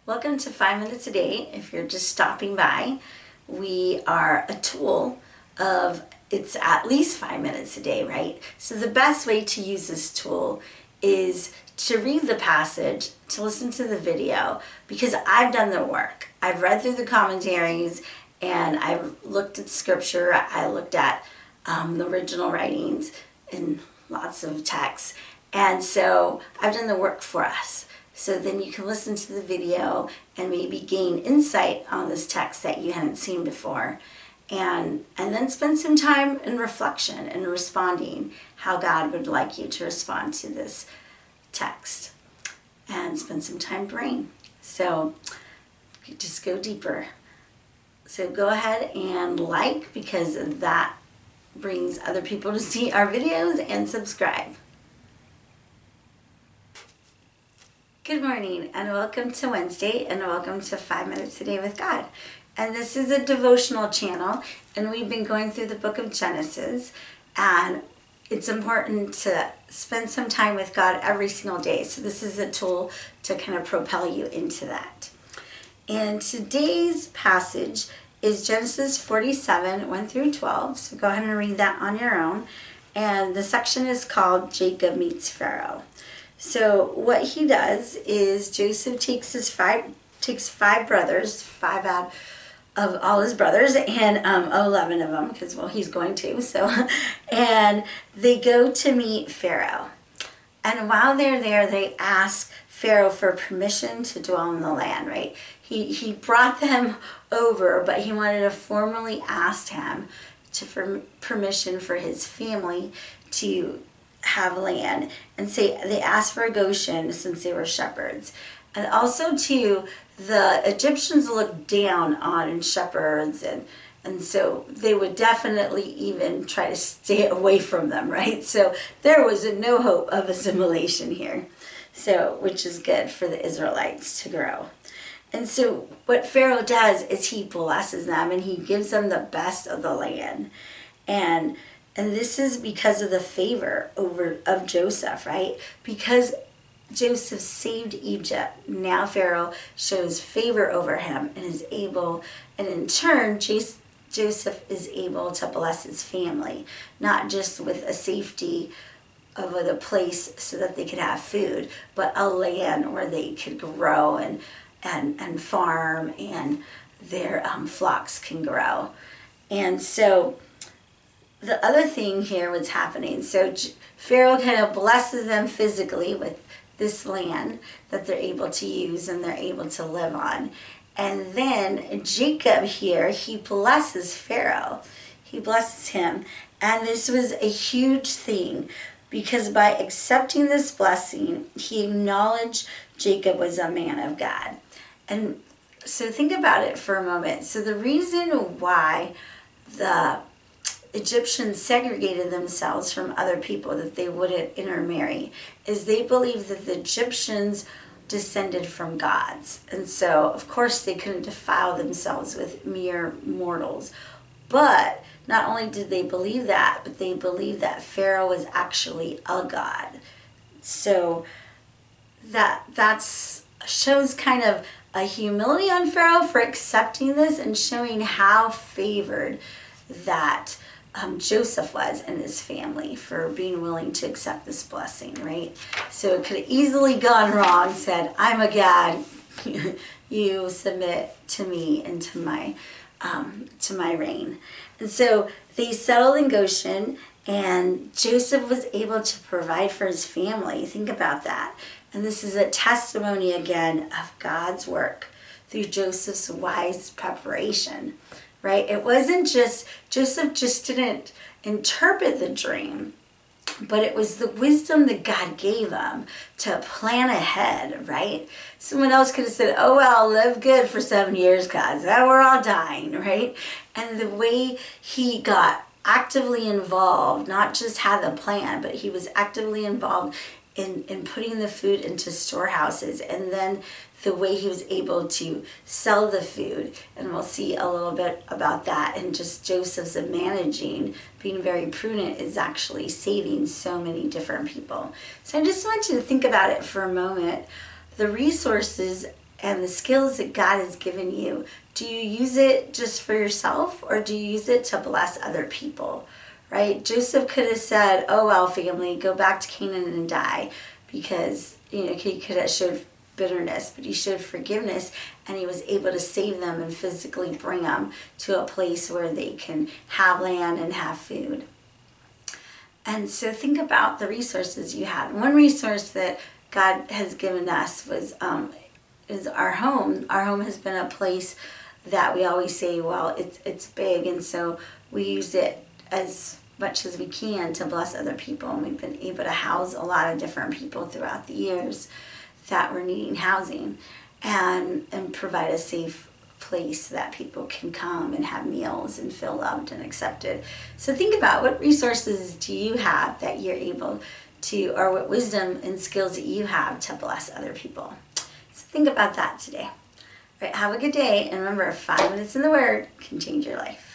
Welcome to 5 Minutes a Day. If you're just stopping by, we are a tool of it's at least 5 minutes a day, right? So the best way to use this tool is to read the passage, to listen to the video, because I've done the work. I've read through the commentaries and I've looked at scripture. I looked at the original writings and lots of texts. And so I've done the work for us. So then you can listen to the video and maybe gain insight on this text that you hadn't seen before. And then spend some time in reflection and responding how God would like you to respond to this text. And spend some time praying. So just go deeper. So go ahead and like, because that brings other people to see our videos, and subscribe. Good morning and welcome to Wednesday and welcome to 5 Minutes a Day with God. And this is a devotional channel and we've been going through the book of Genesis, and it's important to spend some time with God every single day. So this is a tool to kind of propel you into that. And today's passage is Genesis 47, 1 through 12. So go ahead and read that on your own. And the section is called Jacob Meets Pharaoh. So what he does is Joseph takes five brothers, five out of all his brothers, and 11 of them, because he's going to. So, and they go to meet Pharaoh. And while they're there, they ask Pharaoh for permission to dwell in the land. Right? He brought them over, but he wanted to formally ask him for permission for his family to have land, and say they asked for a Goshen since they were shepherds. And also too, the Egyptians looked down on shepherds, and so they would definitely even try to stay away from them, right? So there was no hope of assimilation here, so which is good for the Israelites to grow. And so what Pharaoh does is he blesses them and he gives them the best of the land. And this is because of the favor of Joseph, right? Because Joseph saved Egypt, now Pharaoh shows favor over him and is able, and in turn, Joseph is able to bless his family, not just with a safety of a place so that they could have food, but a land where they could grow and farm, and their flocks can grow. And so the other thing here was happening. So Pharaoh kind of blesses them physically with this land that they're able to use and they're able to live on. And then Jacob here, he blesses Pharaoh. He blesses him. And this was a huge thing, because by accepting this blessing, he acknowledged Jacob was a man of God. And so think about it for a moment. So the reason why the Egyptians segregated themselves from other people, that they wouldn't intermarry, is they believed that the Egyptians descended from gods. And so, of course, they couldn't defile themselves with mere mortals. But not only did they believe that, but they believed that Pharaoh was actually a god. So that shows kind of a humility on Pharaoh for accepting this and showing how favored that Joseph was and his family for being willing to accept this blessing, right? So it could have easily gone wrong, said, I'm a god, you submit to me and to my reign. And so they settled in Goshen, and Joseph was able to provide for his family. Think about that. And this is a testimony again of God's work through Joseph's wise preparation. Right? It wasn't just, Joseph just didn't interpret the dream, but it was the wisdom that God gave him to plan ahead, right? Someone else could have said, oh, well, live good for 7 years, guys. We're all dying, right? And the way he got actively involved, not just had the plan, but he was actively involved in putting the food into storehouses, and then the way he was able to sell the food. And we'll see a little bit about that. And just Joseph's managing, being very prudent, is actually saving so many different people. So I just want you to think about it for a moment. The resources and the skills that God has given you, do you use it just for yourself, or do you use it to bless other people? Right? Joseph could have said, oh, well, family, go back to Canaan and die, because, he could have showed bitterness, but he showed forgiveness, and he was able to save them and physically bring them to a place where they can have land and have food. And so think about the resources you had. One resource that God has given us is our home. Our home has been a place that we always say, well, it's big, and so we use it as much as we can to bless other people. And we've been able to house a lot of different people throughout the years that were needing housing, and provide a safe place that people can come and have meals and feel loved and accepted. So think about, what resources do you have that you're able to, or what wisdom and skills that you have to bless other people. So think about that today. All right, have a good day, and remember, 5 minutes in the Word can change your life.